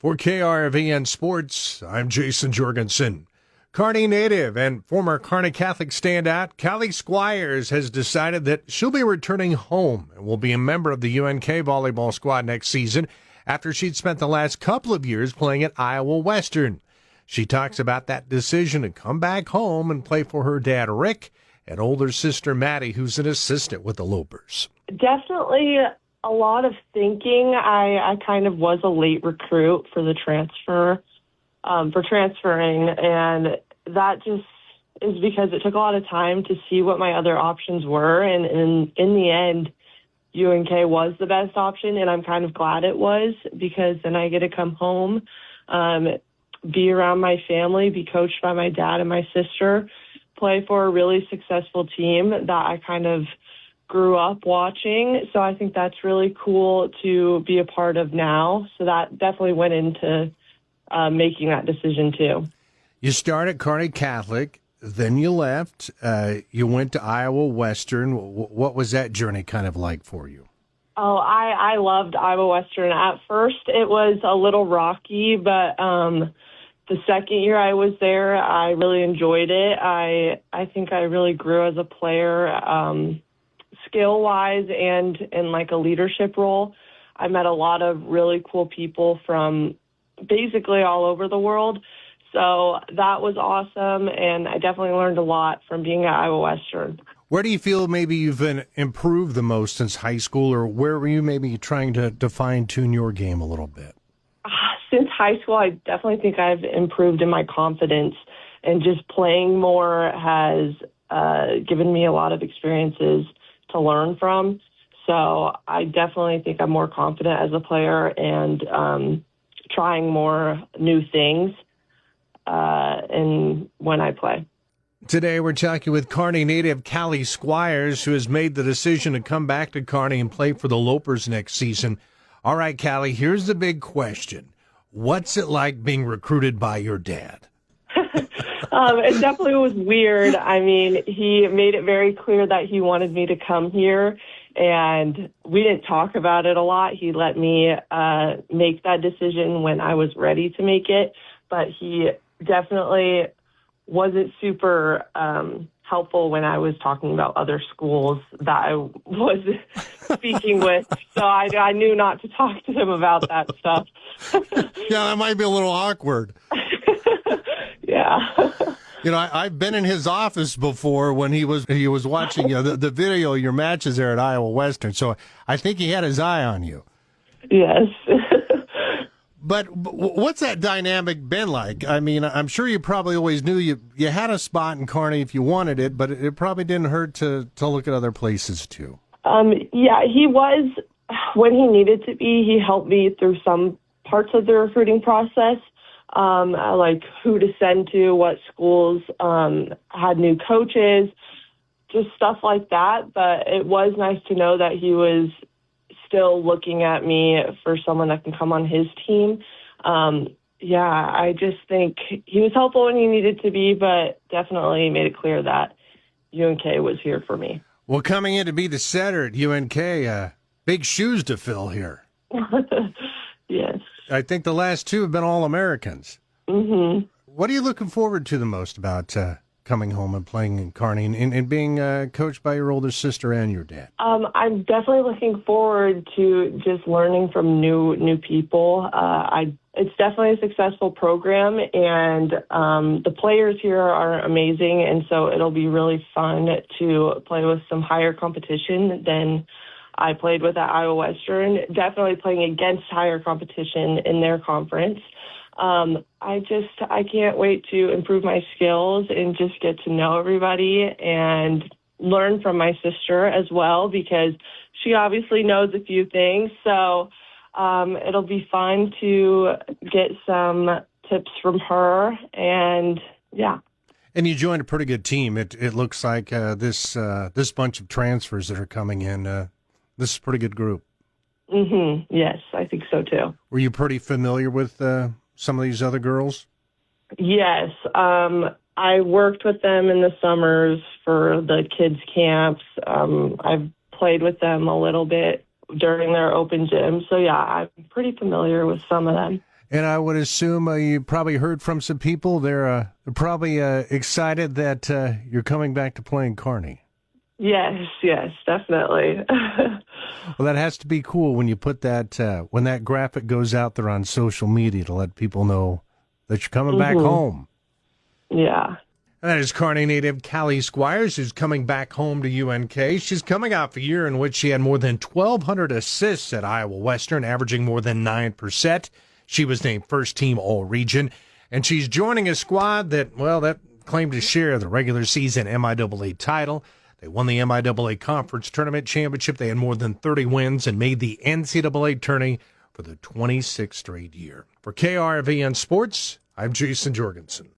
For KRVN Sports, I'm Jason Jorgensen. Kearney native and former Kearney Catholic standout Callie Squiers has decided that she'll be returning home and will be a member of the UNK volleyball squad next season after she'd spent the last couple of years playing at Iowa Western. She talks about that decision to come back home and play for her dad, Rick, and older sister, Maddie, who's an assistant with the Lopers. Definitely a lot of thinking. I kind of was a late recruit for the transferring, and that just is because it took a lot of time to see what my other options were, and in the end, UNK was the best option, and I'm kind of glad it was, because then I get to come home, be around my family, be coached by my dad and my sister, play for a really successful team that I kind of grew up watching. So I think that's really cool to be a part of now. So that definitely went into making that decision too. You started Kearney Catholic, then you left. You went to Iowa Western. What was that journey kind of like for you? Oh, I loved Iowa Western. At first, it was a little rocky, but the second year I was there, I really enjoyed it. I think I really grew as a player, skill-wise and in like a leadership role. I met a lot of really cool people from basically all over the world. So that was awesome, and I definitely learned a lot from being at Iowa Western. Where do you feel maybe you've improved the most since high school, or where were you maybe trying to fine-tune your game a little bit? Since high school, I definitely think I've improved in my confidence, and just playing more has given me a lot of experiences to learn from. So I definitely think I'm more confident as a player and trying more new things when I play. Today we're talking with Kearney native Callie Squiers, who has made the decision to come back to Kearney and play for the Lopers next season. All right, Callie, here's the big question. What's it like being recruited by your dad? It definitely was weird. I mean, he made it very clear that he wanted me to come here, and we didn't talk about it a lot. He let me make that decision when I was ready to make it, but he definitely wasn't super helpful when I was talking about other schools that I was speaking with. So I knew not to talk to him about that stuff. Yeah, that might be a little awkward. Yeah. You know, I've been in his office before when he was watching the video of your matches there at Iowa Western. So I think he had his eye on you. Yes. But what's that dynamic been like? I mean, I'm sure you probably always knew you had a spot in Kearney if you wanted it, but it probably didn't hurt to look at other places too. Yeah, he was, when he needed to be, he helped me through some parts of the recruiting process, like who to send to, what schools had new coaches, just stuff like that. But it was nice to know that he was still looking at me for someone that can come on his team. Yeah, I just think he was helpful when he needed to be, but definitely made it clear that UNK was here for me. Well, coming in to be the setter at UNK, big shoes to fill here. Yes. I think the last two have been All-Americans. Mm-hmm. What are you looking forward to the most about coming home and playing in Kearney and being coached by your older sister and your dad? I'm definitely looking forward to just learning from new people. It's definitely a successful program, and the players here are amazing, and so it'll be really fun to play with some higher competition than I played with at Iowa Western. Definitely playing against higher competition in their conference. I can't wait to improve my skills and just get to know everybody and learn from my sister as well, because she obviously knows a few things. So it'll be fun to get some tips from her, and yeah. And you joined a pretty good team. It looks like this bunch of transfers that are coming in, this is a pretty good group. Mm-hmm. Yes, I think so too. Were you pretty familiar with some of these other girls? Yes. I worked with them in the summers for the kids' camps. I've played with them a little bit during their open gym. So, yeah, I'm pretty familiar with some of them. And I would assume you probably heard from some people. They're probably excited that you're coming back to playing Kearney. Yes, definitely. Well, that has to be cool when you put that when that graphic goes out there on social media to let people know that you're coming back home. Yeah. And that is Kearney native Callie Squiers, who's coming back home to UNK. She's coming off a year in which she had more than 1,200 assists at Iowa Western, averaging more than 9%. She was named first team All-Region, and she's joining a squad that claimed to share the regular season MIAA title. They won the MIAA Conference Tournament Championship. They had more than 30 wins and made the NCAA tourney for the 26th straight year. For KRVN Sports, I'm Jason Jorgensen.